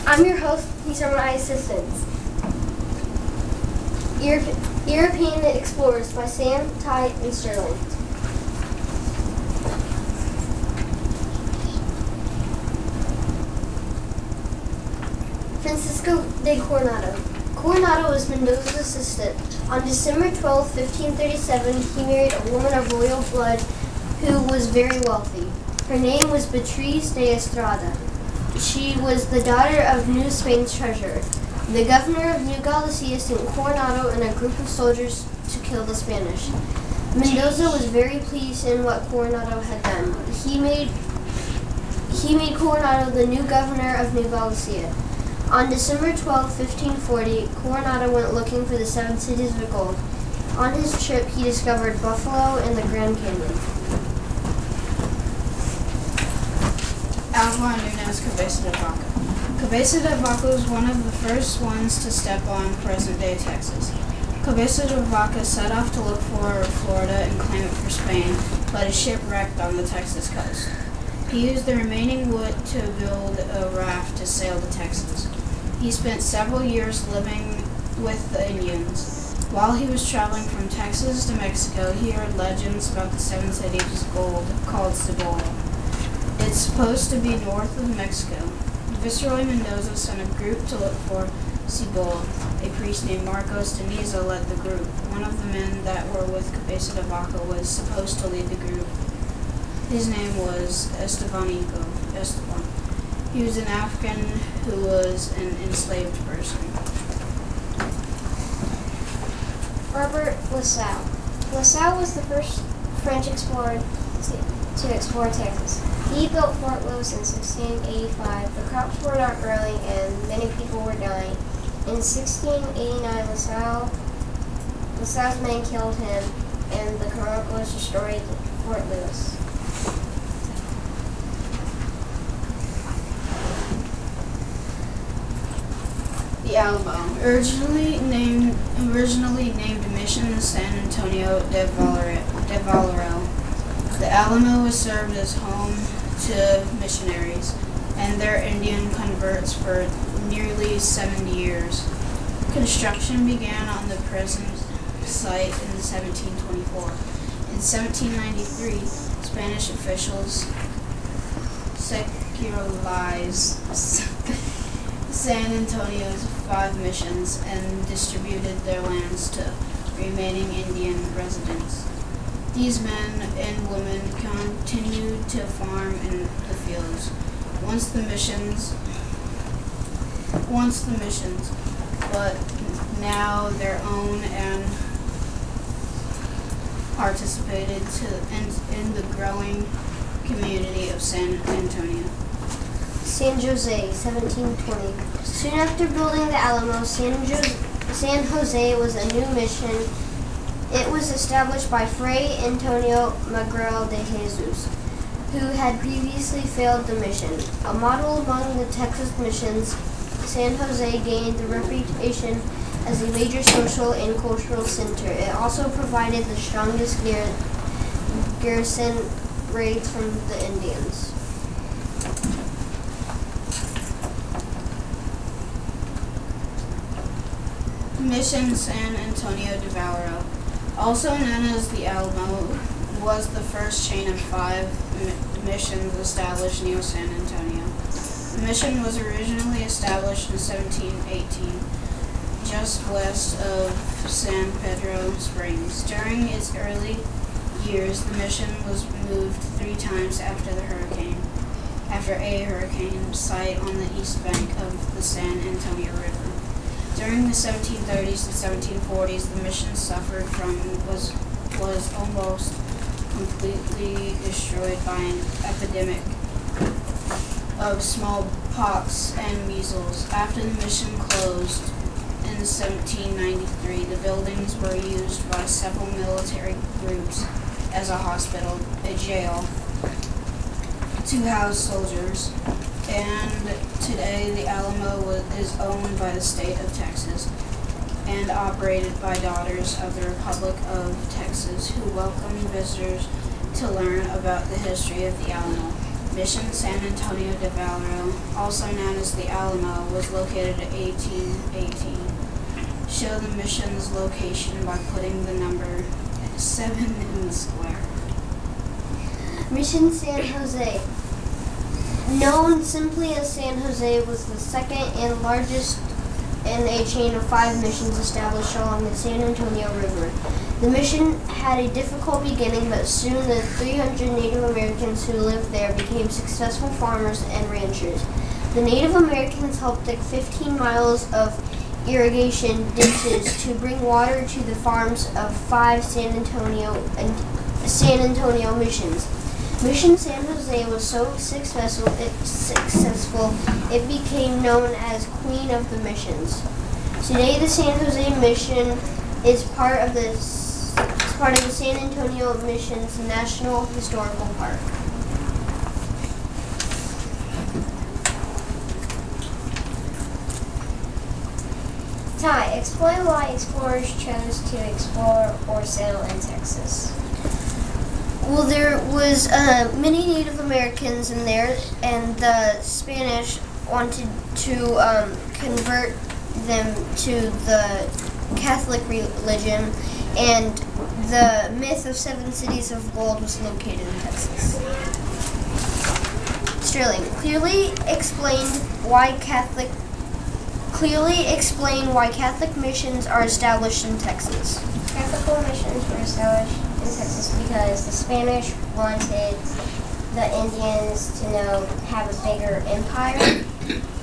I'm your host. These are my assistants. European Explorers by Sam, Ty, and Sterling. Francisco de Coronado. Coronado was Mendoza's assistant. On December 12, 1537, he married a woman of royal blood who was very wealthy. Her name was Beatriz de Estrada. She was the daughter of New Spain's treasurer. The governor of New Galicia sent Coronado and a group of soldiers to kill the Spanish. Mendoza was very pleased in what Coronado had done. He made Coronado the new governor of New Galicia. On December 12, 1540, Coronado went looking for the 7 cities of gold. On his trip, he discovered buffalo and the Grand Canyon. Alva known as Cabeza de Vaca. Cabeza de Vaca was one of the first ones to step on present-day Texas. Cabeza de Vaca set off to look for Florida and claim it for Spain, but his ship wrecked on the Texas coast. He used the remaining wood to build a raft to sail to Texas. He spent several years living with the Indians. While he was traveling from Texas to Mexico, he heard legends about the 7 cities of gold called Cibola. It's supposed to be north of Mexico. Viceroy Mendoza sent a group to look for Cibola. A priest named Marcos de Niza led the group. One of the men that were with Cabeza de Vaca was supposed to lead the group. His name was Esteban. He was an African who was an enslaved person. Robert LaSalle. LaSalle was the first French explorer to explore Texas. He built Fort Lewis in 1685. The crops were not growing and many people were dying. In 1689, LaSalle's men killed him and the Coroncos destroyed Fort Lewis. The Alamo, originally named Mission San Antonio de Valero. The Alamo was served as home to missionaries and their Indian converts for nearly 70 years. Construction began on the present site in 1724. In 1793, Spanish officials secularized San Antonio's 5 missions and distributed their lands to remaining Indian residents. These men and women continued to farm in the fields. Once the missions, but now their own, and participated in the growing community of San Antonio. San Jose, 1720. Soon after building the Alamo, San Jose was a new mission. It was established by Fray Antonio Magrel de Jesus, who had previously failed the mission. A model among the Texas missions, San Jose gained the reputation as a major social and cultural center. It also provided the strongest garrison raids from the Indians. Mission San Antonio de Valero, also known as the Alamo, was the first chain of 5 missions established near San Antonio. The mission was originally established in 1718, just west of San Pedro Springs. During its early years, the mission was moved 3 times after a hurricane site on the east bank of the San Antonio River. During the 1730s and 1740s, the mission suffered from was almost completely destroyed by an epidemic of smallpox and measles. After the mission closed in 1793, the buildings were used by several military groups as a hospital, a jail, to house soldiers, and today the Alamo is owned by the state of Texas and operated by Daughters of the Republic of Texas, who welcome visitors to learn about the history of the Alamo. Mission San Antonio de Valero, also known as the Alamo, was located at 1818. Show the mission's location by putting the number 7 in the square. Mission San Jose. Known simply as San Jose, was the second and largest in a chain of 5 missions established along the San Antonio River. The mission had a difficult beginning, but soon the 300 Native Americans who lived there became successful farmers and ranchers. The Native Americans helped dig 15 miles of irrigation ditches to bring water to the farms of 5 San Antonio missions. Mission San Jose was so successful it became known as Queen of the Missions. Today, the San Jose Mission is part of the San Antonio Missions National Historical Park. Ty, explain why explorers chose to explore or settle in Texas. Well, there was many Native Americans in there, and the Spanish wanted to convert them to the Catholic religion, and the myth of 7 cities of gold was located in Texas. Sterling, clearly explain why Catholic missions are established in Texas. Catholic missions were established in Texas because the Spanish wanted the Indians to have a bigger empire,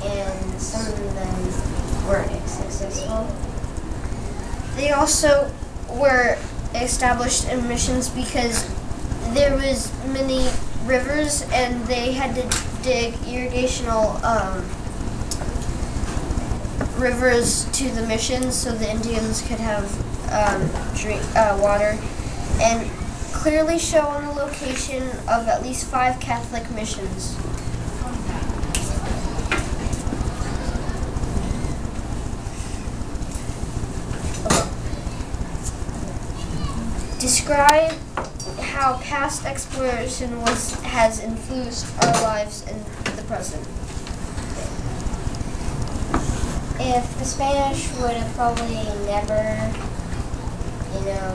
and some of them weren't successful. They also were established in missions because there was many rivers, and they had to dig irrigational rivers to the missions so the Indians could have water, and clearly show on the location of at least 5 Catholic missions. Describe how past exploration has influenced our lives in the present. If the Spanish would have probably never,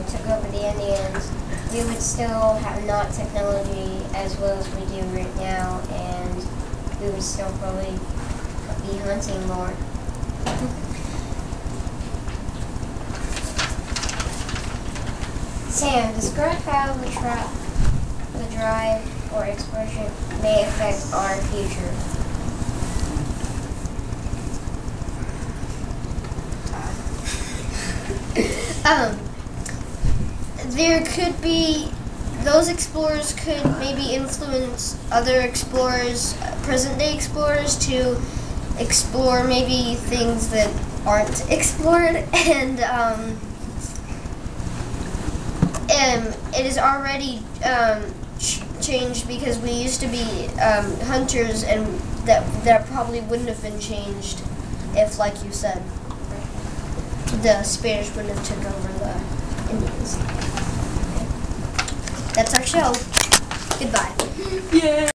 took over the Indians, we would still have not technology as well as we do right now, and we would still probably be hunting more. Sam, describe how the drive or exploration may affect our future. There could be, those explorers could maybe influence other explorers, present-day explorers, to explore maybe things that aren't explored, and it is already changed because we used to be hunters, and that probably wouldn't have been changed if, like you said, the Spanish wouldn't have took over the Indians. That's our show. Goodbye. Yeah.